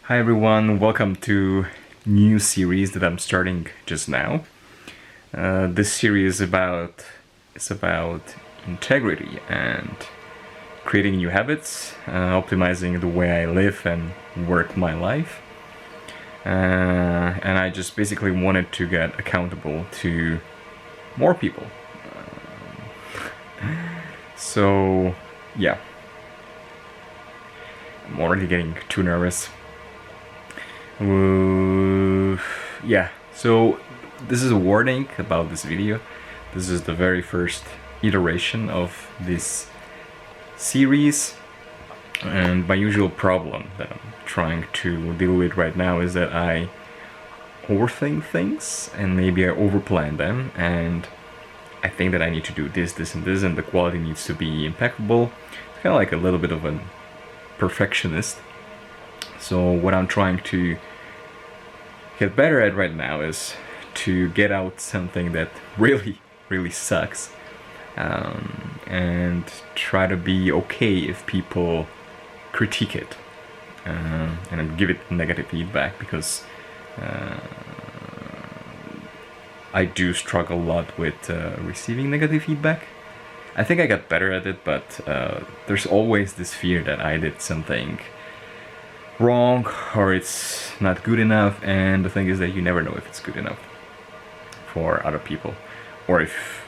Hi everyone, welcome to new series that I'm starting just now. This series is about integrity and creating new habits, optimizing the way I live and work my life. And I just basically wanted to get accountable to more people. So yeah, I'm already getting too nervous. Yeah, so this is a warning about this video. This is the very first iteration of this series, and my usual problem that I'm trying to deal with right now is that I overthink things and maybe I overplan them, and I think that I need to do this, and this, and the quality needs to be impeccable. It's kind of like a little bit of a perfectionist. So what I'm trying to get better at right now is to get out something that really sucks, and try to be okay if people critique it, and give it negative feedback, because I do struggle a lot with receiving negative feedback. I think I got better at it, but there's always this fear that I did something wrong or it's not good enough, and the thing is that you never know if it's good enough for other people, or if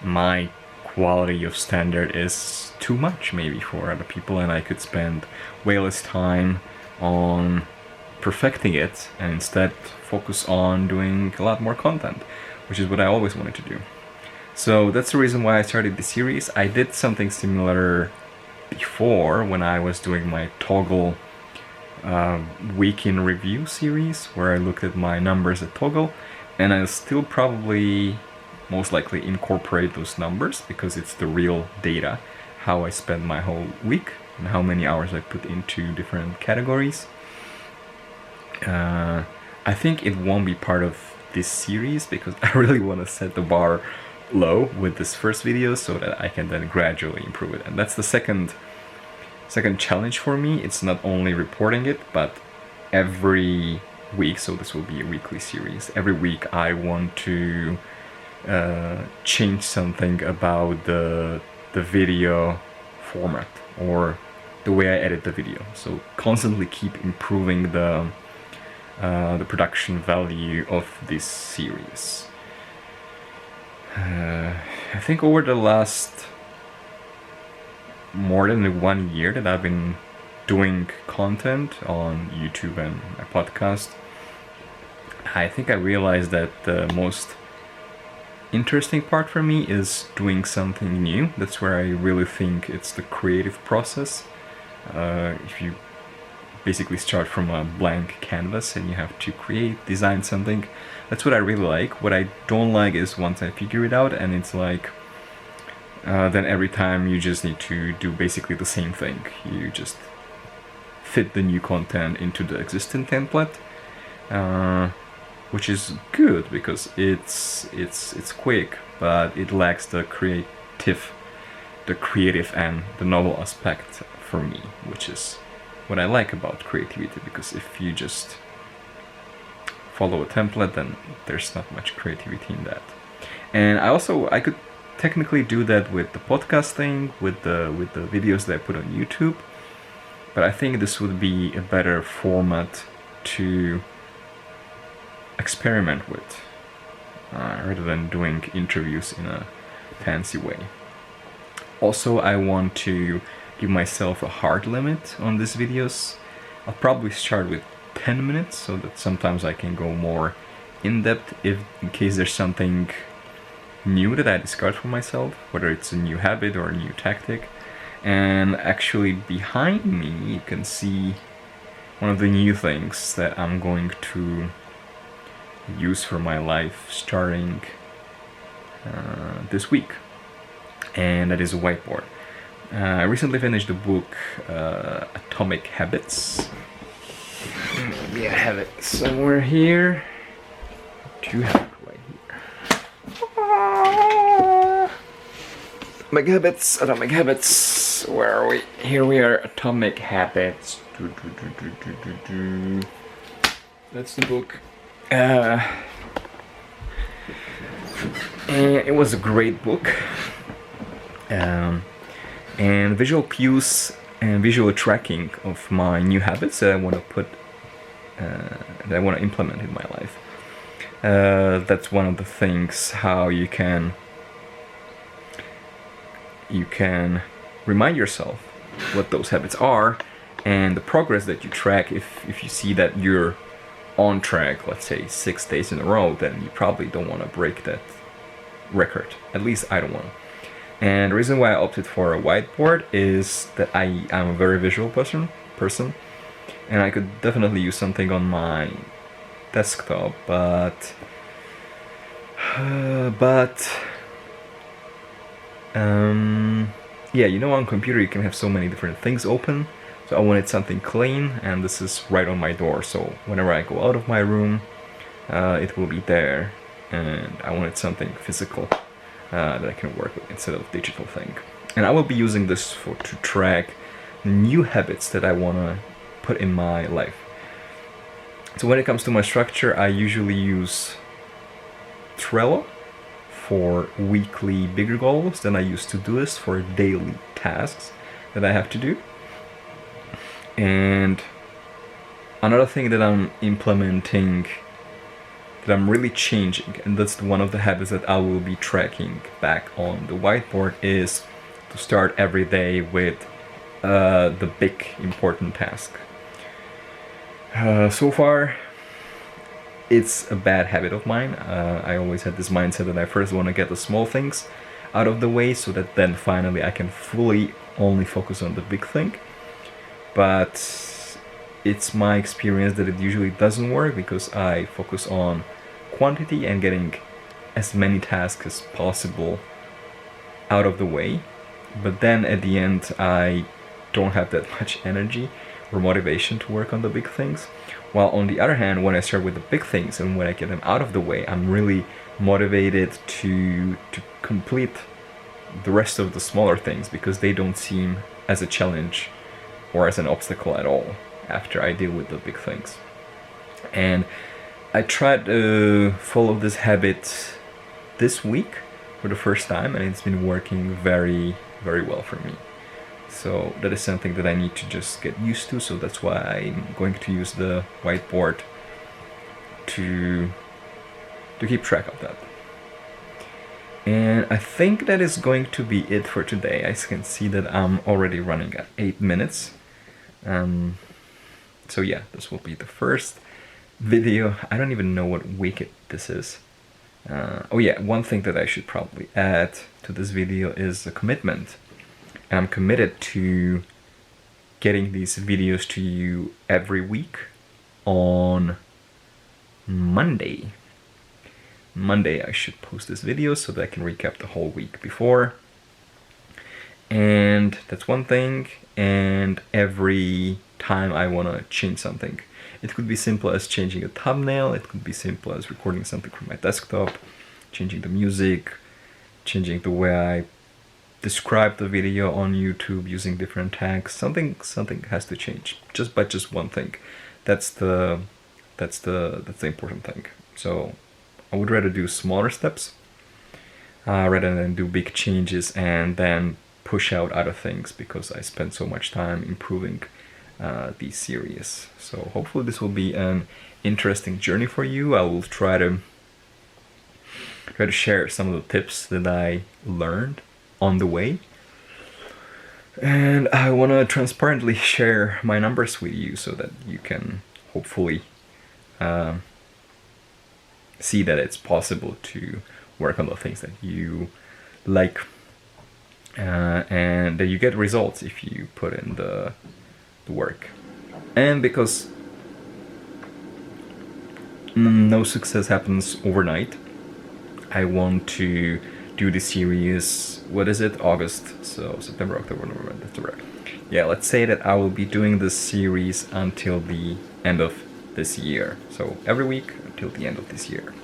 my quality of standard is too much maybe for other people, and I could spend way less time on perfecting it and instead focus on doing a lot more content, which is what I always wanted to do. So that's the reason why I started this series. I did something similar before when I was doing my Toggle week in review series, where I looked at my numbers at Toggle, and I'll still probably most likely incorporate those numbers because it's the real data, how I spend my whole week and how many hours I put into different categories. I think it won't be part of this series because I really want to set the bar low with this first video so that I can then gradually improve it. And that's the second challenge for me. It's not only reporting it, but every week, so this will be a weekly series, every week I want to change something about the video format or the way I edit the video. So constantly keep improving the production value of this series. I think over the last more than 1 year that I've been doing content on YouTube and my podcast, I think I realized that the most interesting part for me is doing something new. That's where I really think it's the creative process. If you basically start from a blank canvas and you have to design something, that's what I really like. What I don't like is once I figure it out and it's like then every time you just need to do basically the same thing. You just fit the new content into the existing template, which is good because it's quick, but it lacks the creative and the novel aspect for me, which is what I like about creativity, because if you just follow a template, then there's not much creativity in that. And I could technically do that with the podcast thing, with the videos that I put on YouTube, but I think this would be a better format to experiment with, rather than doing interviews in a fancy way. Also, I want to give myself a hard limit on these videos. I'll probably start with 10 minutes so that sometimes I can go more in depth in case there's something new that I discovered for myself, whether it's a new habit or a new tactic. And actually behind me you can see one of the new things that I'm going to use for my life starting this week, and that is a whiteboard. I recently finished the book Atomic Habits. Maybe I have it somewhere here. Do you have it right here? Atomic Habits, Atomic Habits. Where are we? Here we are, Atomic Habits. That's the book. And it was a great book. And visual cues and visual tracking of my new habits that I want to put, that I want to implement in my life. That's one of the things, how you can remind yourself what those habits are and the progress that you track. If you see that you're on track, let's say 6 days in a row, then you probably don't want to break that record. At least I don't want to. And the reason why I opted for a whiteboard is that I am a very visual person, and I could definitely use something on my desktop, but yeah, you know, on computer you can have so many different things open, so I wanted something clean, and this is right on my door, so whenever I go out of my room, it will be there, and I wanted something physical that I can work with instead of digital thing. And I will be using this to track new habits that I want to put in my life. So when it comes to my structure, I usually use Trello for weekly bigger goals. Then I use Todoist for daily tasks that I have to do. And another thing that I'm implementing, that I'm really changing, and that's one of the habits that I will be tracking back on the whiteboard, is to start every day with the big important task. So far, it's a bad habit of mine. I always had this mindset that I first want to get the small things out of the way so that then finally I can fully only focus on the big thing. But it's my experience that it usually doesn't work, because I focus on quantity and getting as many tasks as possible out of the way, but then at the end I don't have that much energy or motivation to work on the big things. While on the other hand, when I start with the big things and when I get them out of the way, I'm really motivated to complete the rest of the smaller things, because they don't seem as a challenge or as an obstacle at all after I deal with the big things. And I tried to follow this habit this week for the first time, and it's been working very, very well for me. So that is something that I need to just get used to, so that's why I'm going to use the whiteboard to keep track of that. And I think that is going to be it for today. I can see that I'm already running at 8 minutes. So yeah, this will be the first video. I don't even know what week this is. Oh yeah, one thing that I should probably add to this video is a commitment. I'm committed to getting these videos to you every week on Monday. Monday I should post this video so that I can recap the whole week before. And that's one thing. And every time I want to change something. It could be simple as changing a thumbnail, it could be simple as recording something from my desktop, changing the music, changing the way I describe the video on YouTube using different tags. Something has to change. Just one thing. That's the important thing. So I would rather do smaller steps rather than do big changes and then push out other things, because I spend so much time improving these series. So hopefully this will be an interesting journey for you. I will try to share some of the tips that I learned on the way, and I want to transparently share my numbers with you so that you can hopefully see that it's possible to work on the things that you like, and that you get results if you put in the work. And because no success happens overnight, I want to do the series, what is it, August, so September, October, November, December. Yeah, let's say that I will be doing this series until the end of this year, so every week until the end of this year.